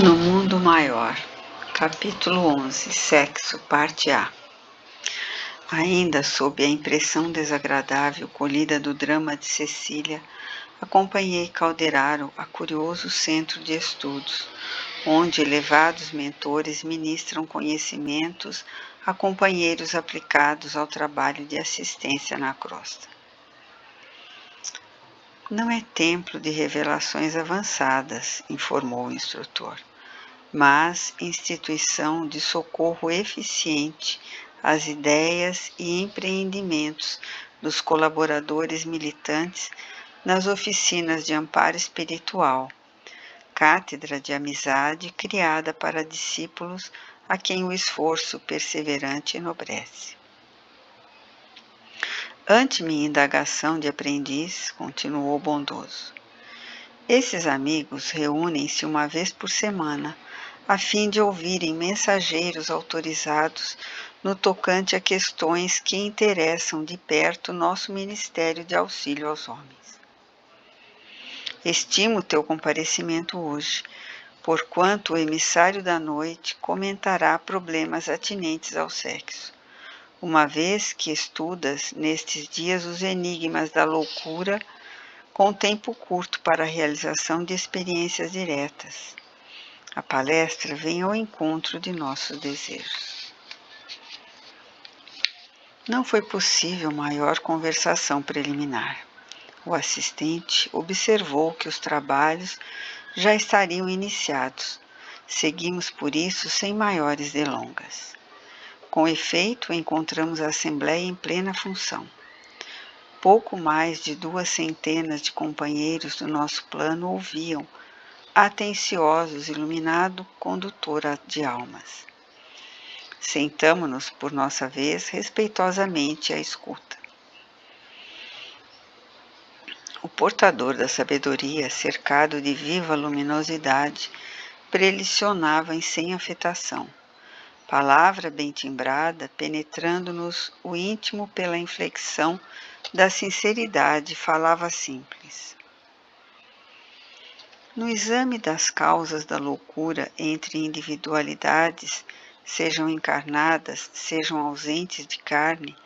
No Mundo Maior, capítulo 11, Sexo, parte A. Ainda sob a impressão desagradável colhida do drama de Cecília, acompanhei Calderaro a curioso centro de estudos, onde elevados mentores ministram conhecimentos a companheiros aplicados ao trabalho de assistência na crosta. Não é templo de revelações avançadas, informou o instrutor, mas instituição de socorro eficiente às ideias e empreendimentos dos colaboradores militantes nas oficinas de amparo espiritual, cátedra de amizade criada para discípulos a quem o esforço perseverante enobrece. Ante minha indagação de aprendiz, continuou o bondoso, esses amigos reúnem-se uma vez por semana, a fim de ouvirem mensageiros autorizados no tocante a questões que interessam de perto nosso Ministério de Auxílio aos Homens. Estimo teu comparecimento hoje, porquanto o emissário da noite comentará problemas atinentes ao sexo, uma vez que estudas nestes dias os enigmas da loucura com tempo curto para a realização de experiências diretas. A palestra vem ao encontro de nossos desejos. Não foi possível maior conversação preliminar. O assistente observou que os trabalhos já estariam iniciados. Seguimos por isso sem maiores delongas. Com efeito, encontramos a Assembleia em plena função. Pouco mais de 200 de companheiros do nosso plano ouviam, atenciosos, iluminado condutor de almas. Sentamo-nos, por nossa vez, respeitosamente à escuta. O portador da sabedoria, cercado de viva luminosidade, prelicionava sem afetação. Palavra bem timbrada, penetrando-nos o íntimo pela inflexão da sinceridade, falava simples. No exame das causas da loucura entre individualidades, sejam encarnadas, sejam ausentes de carne,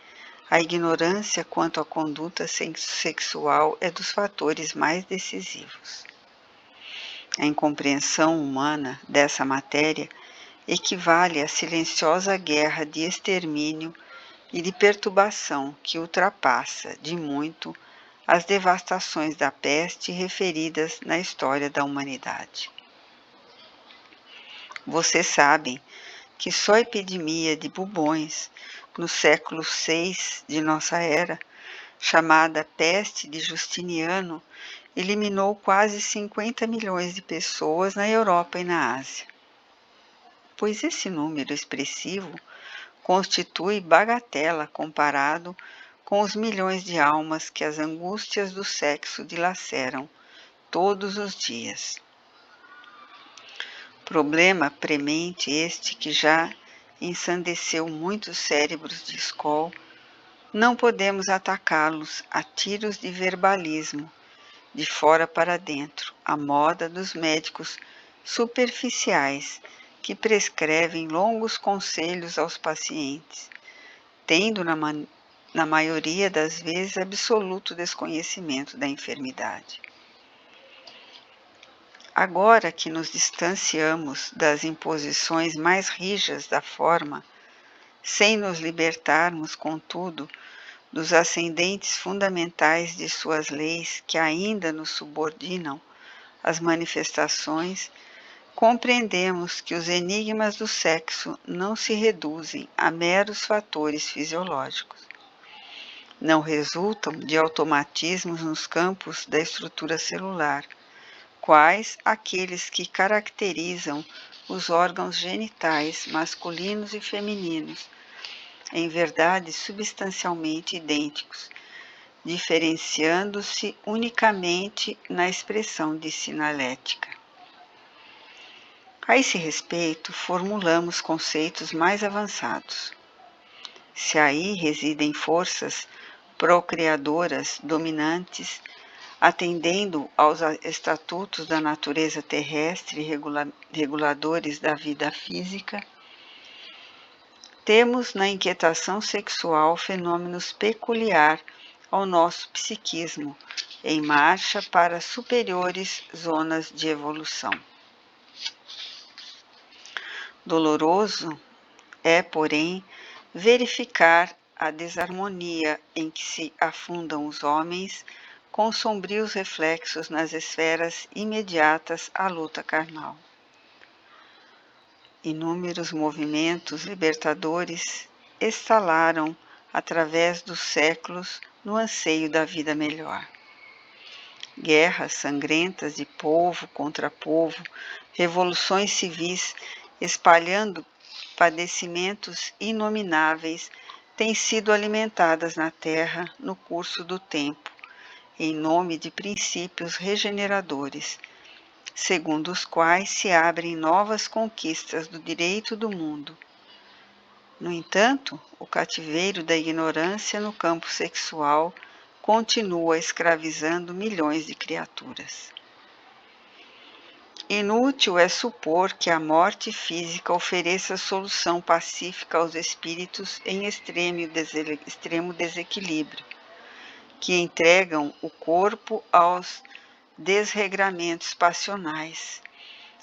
a ignorância quanto à conduta sexual é dos fatores mais decisivos. A incompreensão humana dessa matéria equivale à silenciosa guerra de extermínio e de perturbação que ultrapassa, de muito, as devastações da peste referidas na história da humanidade. Vocês sabem que só a epidemia de bubões, no século VI de nossa era, chamada peste de Justiniano, eliminou quase 50 milhões de pessoas na Europa e na Ásia. Pois esse número expressivo constitui bagatela comparado com os milhões de almas que as angústias do sexo dilaceram todos os dias. Problema premente este que já ensandeceu muitos cérebros de escola, não podemos atacá-los a tiros de verbalismo, de fora para dentro, à moda dos médicos superficiais que prescrevem longos conselhos aos pacientes, tendo na maioria das vezes absoluto desconhecimento da enfermidade. Agora que nos distanciamos das imposições mais rijas da forma, sem nos libertarmos, contudo, dos ascendentes fundamentais de suas leis que ainda nos subordinam às manifestações, compreendemos que os enigmas do sexo não se reduzem a meros fatores fisiológicos. Não resultam de automatismos nos campos da estrutura celular, quais aqueles que caracterizam os órgãos genitais masculinos e femininos, em verdade substancialmente idênticos, diferenciando-se unicamente na expressão de sinalética. A esse respeito, formulamos conceitos mais avançados. Se aí residem forças procriadoras dominantes, atendendo aos estatutos da natureza terrestre reguladores da vida física, temos na inquietação sexual fenômenos peculiares ao nosso psiquismo, em marcha para superiores zonas de evolução. Doloroso é, porém, verificar a desarmonia em que se afundam os homens com sombrios reflexos nas esferas imediatas à luta carnal. Inúmeros movimentos libertadores estalaram através dos séculos no anseio da vida melhor. Guerras sangrentas de povo contra povo, revoluções civis espalhando padecimentos inomináveis têm sido alimentadas na Terra no curso do tempo, em nome de princípios regeneradores, segundo os quais se abrem novas conquistas do direito do mundo. No entanto, o cativeiro da ignorância no campo sexual continua escravizando milhões de criaturas. Inútil é supor que a morte física ofereça solução pacífica aos espíritos em extremo desequilíbrio, que entregam o corpo aos desregramentos passionais.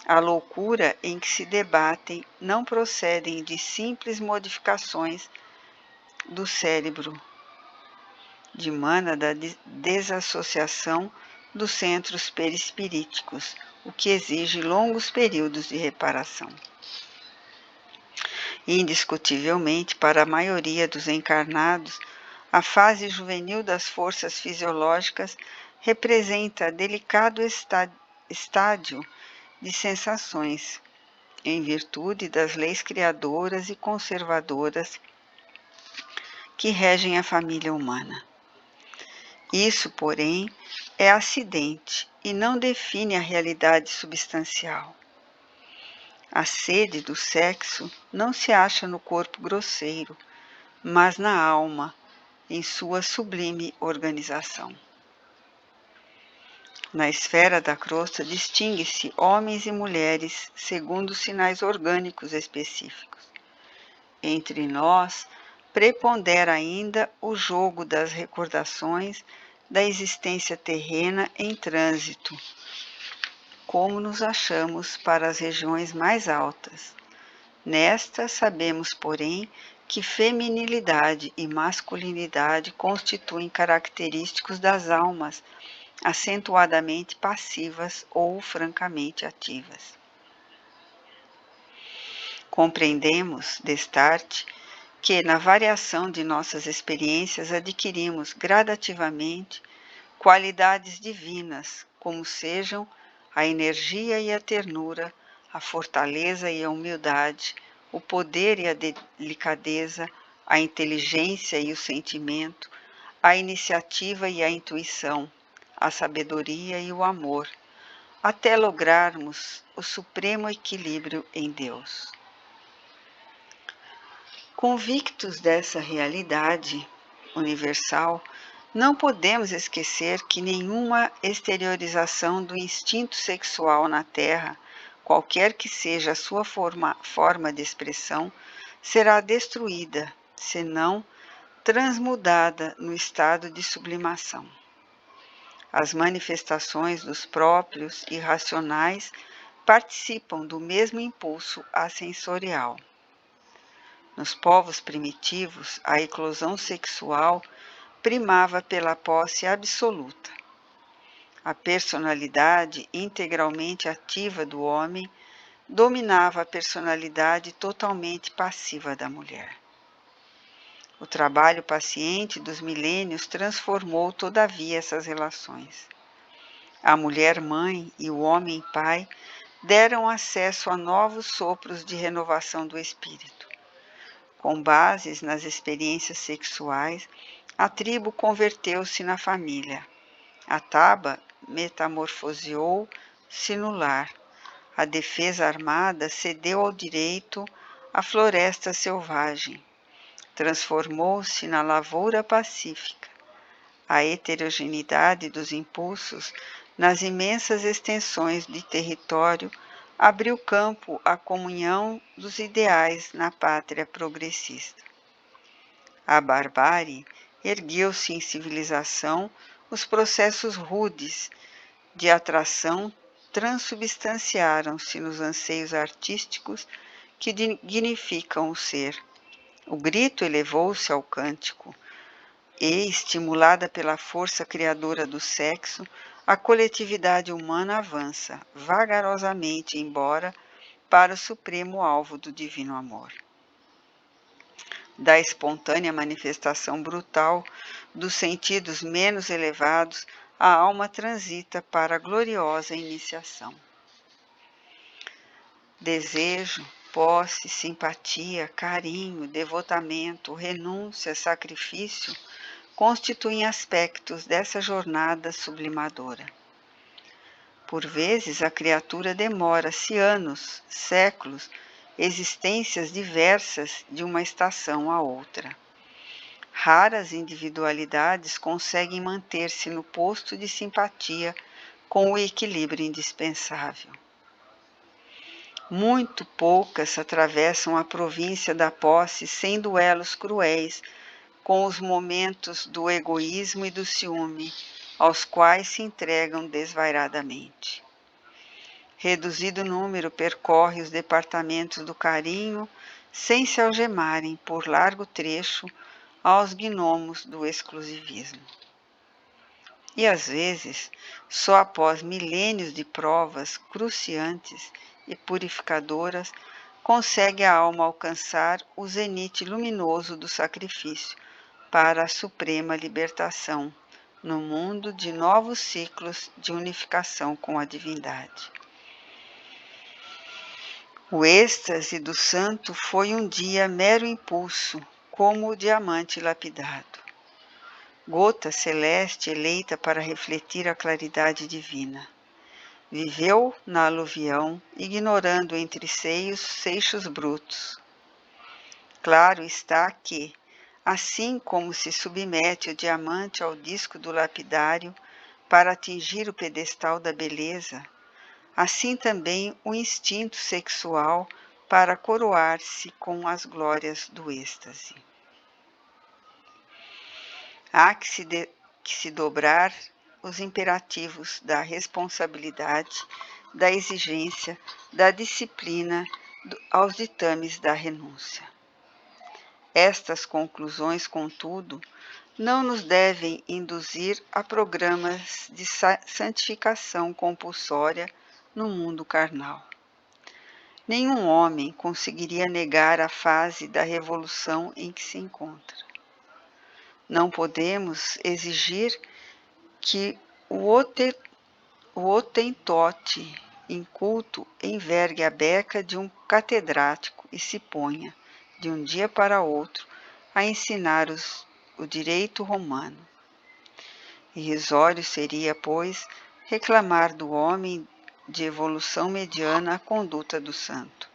A loucura em que se debatem não procedem de simples modificações do cérebro, dimana da desassociação dos centros perispiríticos, o que exige longos períodos de reparação. Indiscutivelmente, para a maioria dos encarnados, a fase juvenil das forças fisiológicas representa delicado estádio de sensações, em virtude das leis criadoras e conservadoras que regem a família humana. Isso, porém, é acidente e não define a realidade substancial. A sede do sexo não se acha no corpo grosseiro, mas na alma, em sua sublime organização. Na esfera da crosta distingue-se homens e mulheres segundo sinais orgânicos específicos. Entre nós, prepondera ainda o jogo das recordações da existência terrena em trânsito, como nos achamos para as regiões mais altas. Nesta, sabemos, porém, que feminilidade e masculinidade constituem característicos das almas acentuadamente passivas ou francamente ativas. Compreendemos, destarte, que na variação de nossas experiências adquirimos gradativamente qualidades divinas, como sejam a energia e a ternura, a fortaleza e a humildade, o poder e a delicadeza, a inteligência e o sentimento, a iniciativa e a intuição, a sabedoria e o amor, até lograrmos o supremo equilíbrio em Deus. Convictos dessa realidade universal, não podemos esquecer que nenhuma exteriorização do instinto sexual na Terra, qualquer que seja a sua forma de expressão, será destruída, senão transmudada no estado de sublimação. As manifestações dos próprios irracionais participam do mesmo impulso assensorial. Nos povos primitivos, a eclosão sexual primava pela posse absoluta. A personalidade integralmente ativa do homem dominava a personalidade totalmente passiva da mulher. O trabalho paciente dos milênios transformou, todavia, essas relações. A mulher-mãe e o homem-pai deram acesso a novos sopros de renovação do espírito. Com bases nas experiências sexuais, a tribo converteu-se na família. A taba metamorfoseou-se no lar. A defesa armada cedeu ao direito a floresta selvagem. Transformou-se na lavoura pacífica. a heterogeneidade dos impulsos nas imensas extensões de território abriu campo à comunhão dos ideais na pátria progressista. A barbárie ergueu-se em civilização, os processos rudes de atração transubstanciaram-se nos anseios artísticos que dignificam o ser. O grito elevou-se ao cântico e, estimulada pela força criadora do sexo, a coletividade humana avança, vagarosamente embora, para o supremo alvo do divino amor. Da espontânea manifestação brutal dos sentidos menos elevados, a alma transita para a gloriosa iniciação. Desejo, posse, simpatia, carinho, devotamento, renúncia, sacrifício constituem aspectos dessa jornada sublimadora. Por vezes, a criatura demora-se anos, séculos, existências diversas de uma estação a outra. Raras individualidades conseguem manter-se no posto de simpatia com o equilíbrio indispensável. Muito poucas atravessam a província da posse sem duelos cruéis com os momentos do egoísmo e do ciúme, aos quais se entregam desvairadamente. Reduzido número percorre os departamentos do carinho, sem se algemarem por largo trecho aos gnomos do exclusivismo. E às vezes, só após milênios de provas cruciantes e purificadoras, consegue a alma alcançar o zenite luminoso do sacrifício para a suprema libertação, no mundo de novos ciclos de unificação com a divindade. O êxtase do santo foi um dia mero impulso, como o diamante lapidado. Gota celeste eleita para refletir a claridade divina. Viveu na aluvião, ignorando entre seixos brutos. Claro está que, assim como se submete o diamante ao disco do lapidário para atingir o pedestal da beleza, assim também o instinto sexual para coroar-se com as glórias do êxtase. Há que se dobrar os imperativos da responsabilidade, da exigência, da disciplina aos ditames da renúncia. Estas conclusões, contudo, não nos devem induzir a programas de santificação compulsória no mundo carnal. Nenhum homem conseguiria negar a fase da revolução em que se encontra. Não podemos exigir que o Hotentote inculto envergue a beca de um catedrático e se ponha, de um dia para outro, a ensinar o direito romano. Irrisório seria, pois, reclamar do homem de evolução mediana a conduta do santo.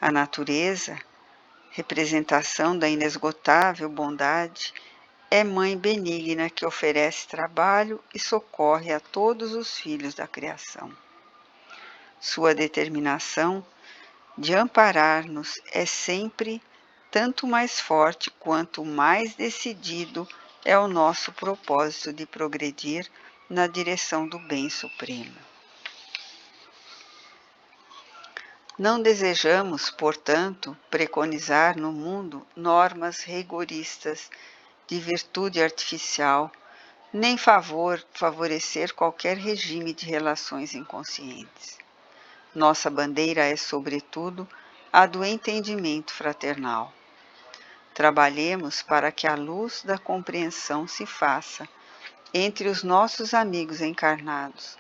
A natureza, representação da inesgotável bondade, é mãe benigna que oferece trabalho e socorre a todos os filhos da criação. Sua determinação de amparar-nos é sempre tanto mais forte quanto mais decidido é o nosso propósito de progredir na direção do bem supremo. Não desejamos, portanto, preconizar no mundo normas rigoristas de virtude artificial, nem favorecer qualquer regime de relações inconscientes. Nossa bandeira é, sobretudo, a do entendimento fraternal. Trabalhemos para que a luz da compreensão se faça entre os nossos amigos encarnados,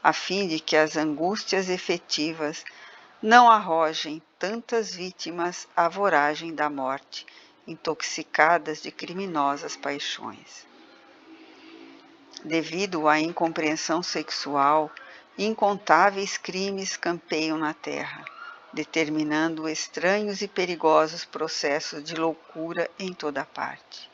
a fim de que as angústias efetivas não arrojem tantas vítimas à voragem da morte, intoxicadas de criminosas paixões. Devido à incompreensão sexual, incontáveis crimes campeiam na terra, determinando estranhos e perigosos processos de loucura em toda parte.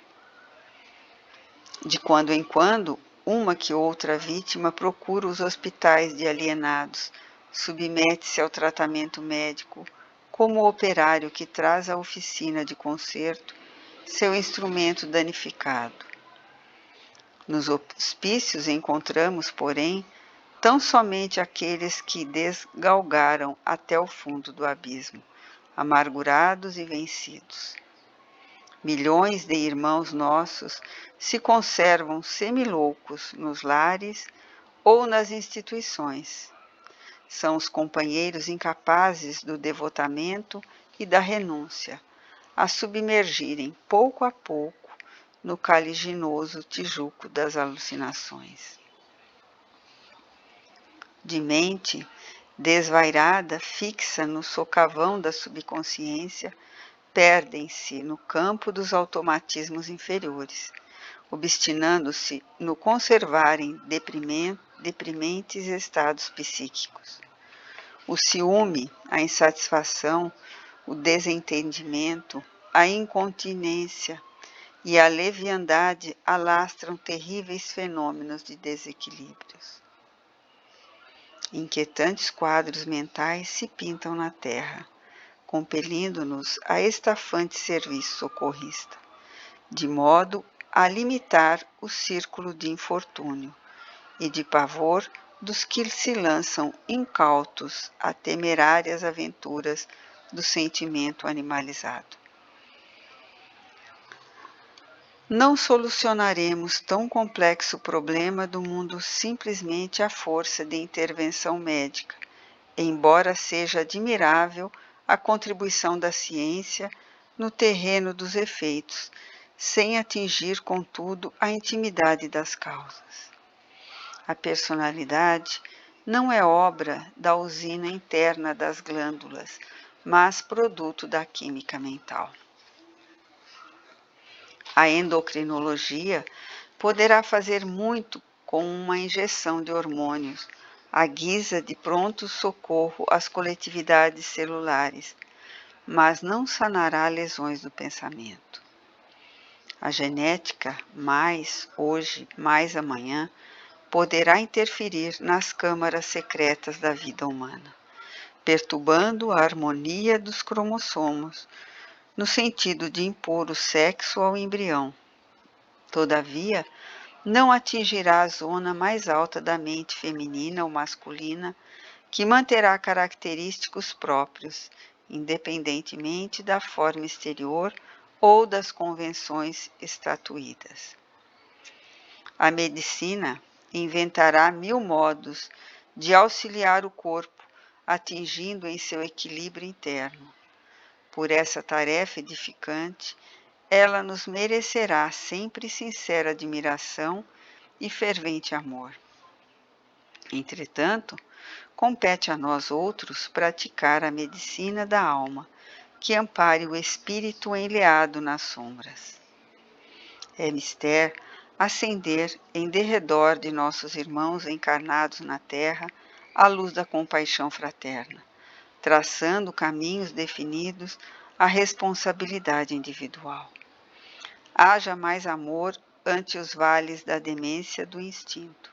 De quando em quando, uma que outra vítima procura os hospitais de alienados, submete-se ao tratamento médico, como o operário que traz à oficina de conserto seu instrumento danificado. Nos hospícios encontramos, porém, tão somente aqueles que desgalgaram até o fundo do abismo, amargurados e vencidos. Milhões de irmãos nossos se conservam semiloucos nos lares ou nas instituições. São os companheiros incapazes do devotamento e da renúncia, a submergirem pouco a pouco no caliginoso tijuco das alucinações. De mente desvairada, fixa no socavão da subconsciência, perdem-se no campo dos automatismos inferiores, obstinando-se no conservarem deprimentes estados psíquicos. O ciúme, a insatisfação, o desentendimento, a incontinência e a leviandade alastram terríveis fenômenos de desequilíbrios. Inquietantes quadros mentais se pintam na terra, compelindo-nos a estafante serviço socorrista, de modo a limitar o círculo de infortúnio e de pavor dos que se lançam incautos a temerárias aventuras do sentimento animalizado. Não solucionaremos tão complexo problema do mundo simplesmente à força de intervenção médica, embora seja admirável a contribuição da ciência no terreno dos efeitos, sem atingir, contudo, a intimidade das causas. A personalidade não é obra da usina interna das glândulas, mas produto da química mental. A endocrinologia poderá fazer muito com uma injeção de hormônios, à guisa de pronto socorro às coletividades celulares, mas não sanará lesões do pensamento. A genética, mais hoje, mais amanhã, poderá interferir nas câmaras secretas da vida humana, perturbando a harmonia dos cromossomos, no sentido de impor o sexo ao embrião. Todavia, não atingirá a zona mais alta da mente feminina ou masculina, que manterá característicos próprios, independentemente da forma exterior ou das convenções estatuídas. A medicina inventará 1000 modos de auxiliar o corpo, atingindo em seu equilíbrio interno. Por essa tarefa edificante, ela nos merecerá sempre sincera admiração e fervente amor. Entretanto, compete a nós outros praticar a medicina da alma, que ampare o espírito enleado nas sombras. É mister acender em derredor de nossos irmãos encarnados na terra a luz da compaixão fraterna, traçando caminhos definidos à responsabilidade individual. Haja mais amor ante os vales da demência do instinto,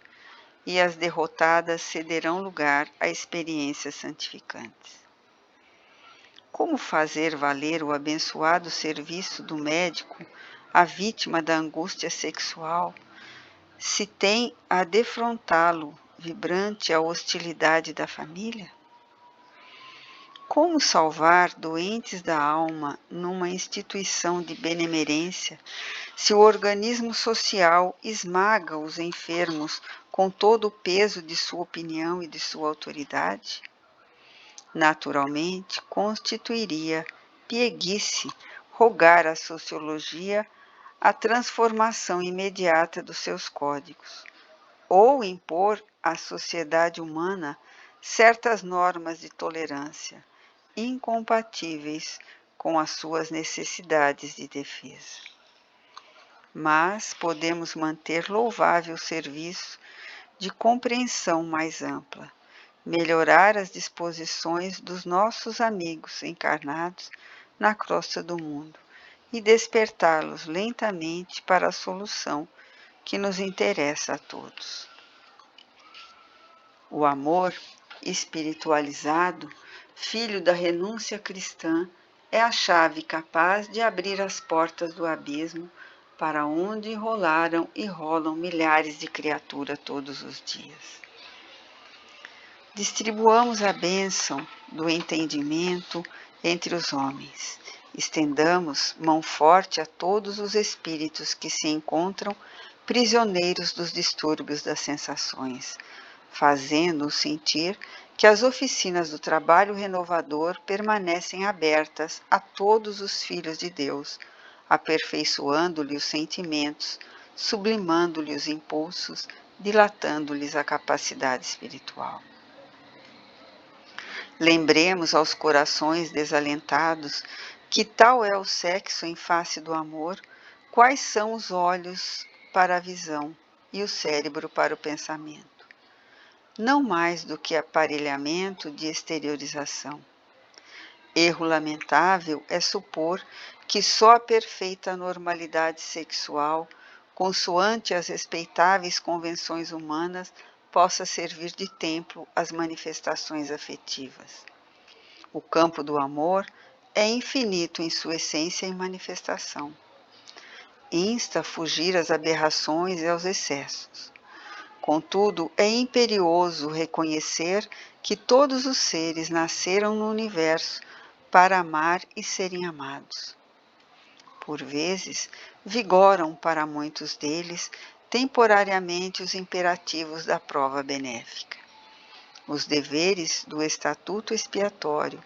e as derrotadas cederão lugar a experiências santificantes. Como fazer valer o abençoado serviço do médico à vítima da angústia sexual, se tem a defrontá-lo vibrante a hostilidade da família? Como salvar doentes da alma numa instituição de benemerência, se o organismo social esmaga os enfermos com todo o peso de sua opinião e de sua autoridade? Naturalmente, constituiria pieguice rogar à sociologia a transformação imediata dos seus códigos, ou impor à sociedade humana certas normas de tolerância, incompatíveis com as suas necessidades de defesa. Mas podemos manter louvável serviço de compreensão mais ampla, melhorar as disposições dos nossos amigos encarnados na crosta do mundo e despertá-los lentamente para a solução que nos interessa a todos. O amor espiritualizado, filho da renúncia cristã, é a chave capaz de abrir as portas do abismo para onde rolaram e rolam milhares de criaturas todos os dias. Distribuamos a bênção do entendimento entre os homens. Estendamos mão forte a todos os espíritos que se encontram prisioneiros dos distúrbios das sensações, fazendo-os sentir que as oficinas do trabalho renovador permanecem abertas a todos os filhos de Deus, aperfeiçoando-lhe os sentimentos, sublimando-lhe os impulsos, dilatando-lhes a capacidade espiritual. Lembremos aos corações desalentados que tal é o sexo em face do amor, quais são os olhos para a visão e o cérebro para o pensamento. Não mais do que aparelhamento de exteriorização. Erro lamentável é supor que só a perfeita normalidade sexual, consoante as respeitáveis convenções humanas, possa servir de templo às manifestações afetivas. O campo do amor é infinito em sua essência e manifestação. Insta a fugir às aberrações e aos excessos. Contudo, é imperioso reconhecer que todos os seres nasceram no universo para amar e serem amados. Por vezes, vigoram para muitos deles temporariamente os imperativos da prova benéfica. Os deveres do estatuto expiatório,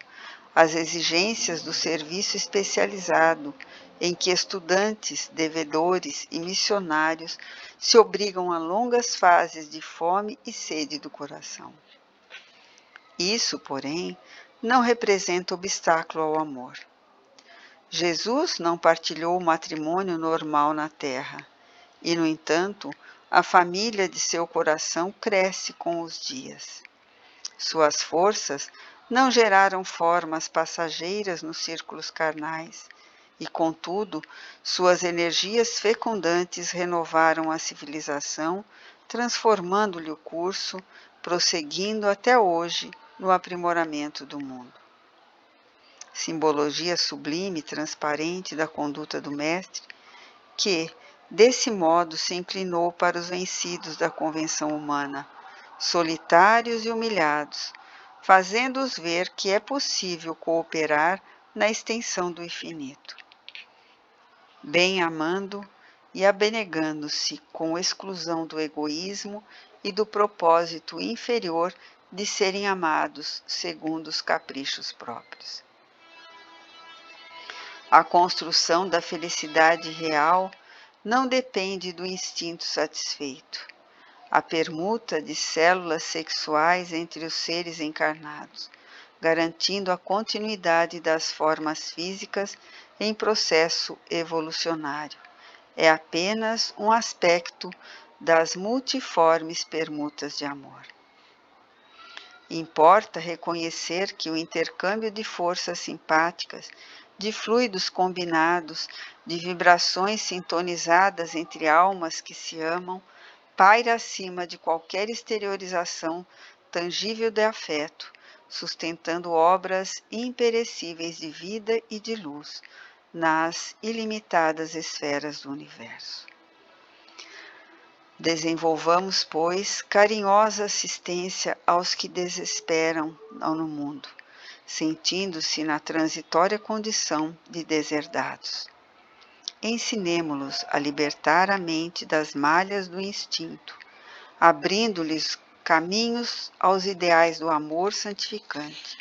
as exigências do serviço especializado, em que estudantes, devedores e missionários se obrigam a longas fases de fome e sede do coração. Isso, porém, não representa obstáculo ao amor. Jesus não partilhou o matrimônio normal na terra, e, no entanto, a família de seu coração cresce com os dias. Suas forças não geraram formas passageiras nos círculos carnais, e, contudo, suas energias fecundantes renovaram a civilização, transformando-lhe o curso, prosseguindo até hoje no aprimoramento do mundo. Simbologia sublime e transparente da conduta do Mestre, que, desse modo, se inclinou para os vencidos da convenção humana, solitários e humilhados, fazendo-os ver que é possível cooperar na extensão do infinito. Bem amando e abnegando-se com exclusão do egoísmo e do propósito inferior de serem amados segundo os caprichos próprios. A construção da felicidade real não depende do instinto satisfeito. A permuta de células sexuais entre os seres encarnados, garantindo a continuidade das formas físicas em processo evolucionário, é apenas um aspecto das multiformes permutas de amor. Importa reconhecer que o intercâmbio de forças simpáticas, de fluidos combinados, de vibrações sintonizadas entre almas que se amam, paira acima de qualquer exteriorização tangível de afeto, sustentando obras imperecíveis de vida e de luz nas ilimitadas esferas do universo. Desenvolvamos, pois, carinhosa assistência aos que desesperam no mundo, sentindo-se na transitória condição de deserdados. Ensinemo-los a libertar a mente das malhas do instinto, abrindo-lhes caminhos aos ideais do amor santificante,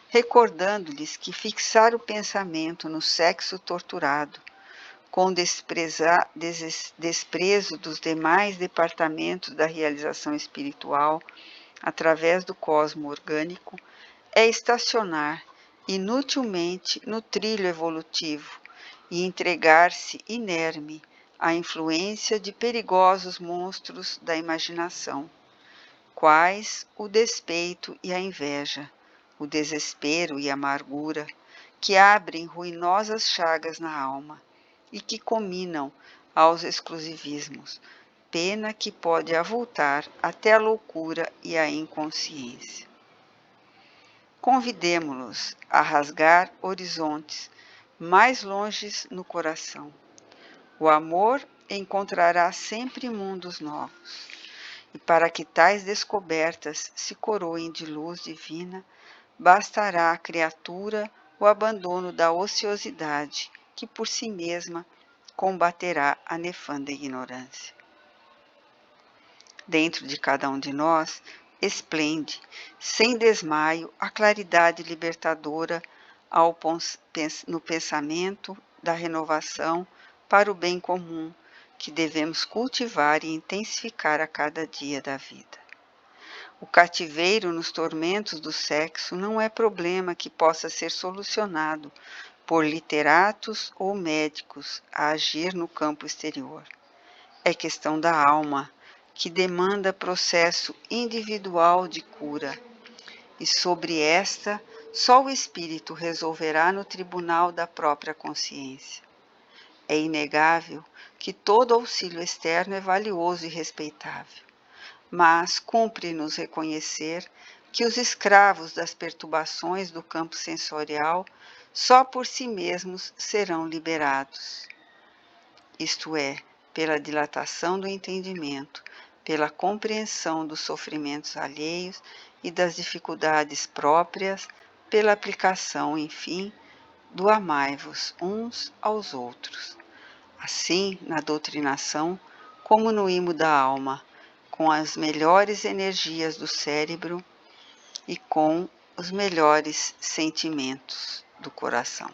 recordando-lhes que fixar o pensamento no sexo torturado, com desprezo dos demais departamentos da realização espiritual, através do cosmo orgânico, é estacionar inutilmente no trilho evolutivo e entregar-se inerme à influência de perigosos monstros da imaginação, quais o despeito e a inveja, o desespero e a amargura, que abrem ruinosas chagas na alma e que cominam aos exclusivismos, pena que pode avultar até a loucura e a inconsciência. Convidemo-los a rasgar horizontes mais longes no coração. O amor encontrará sempre mundos novos, e para que tais descobertas se coroem de luz divina, bastará à criatura o abandono da ociosidade, que por si mesma combaterá a nefanda ignorância. Dentro de cada um de nós, esplende, sem desmaio, a claridade libertadora no pensamento da renovação para o bem comum, que devemos cultivar e intensificar a cada dia da vida. O cativeiro nos tormentos do sexo não é problema que possa ser solucionado por literatos ou médicos a agir no campo exterior. É questão da alma, que demanda processo individual de cura, e sobre esta só o espírito resolverá no tribunal da própria consciência. É inegável que todo auxílio externo é valioso e respeitável, mas cumpre-nos reconhecer que os escravos das perturbações do campo sensorial só por si mesmos serão liberados. Isto é, pela dilatação do entendimento, pela compreensão dos sofrimentos alheios e das dificuldades próprias, pela aplicação, enfim, do amai-vos uns aos outros. Assim, na doutrinação, como no imo da alma, com as melhores energias do cérebro e com os melhores sentimentos do coração.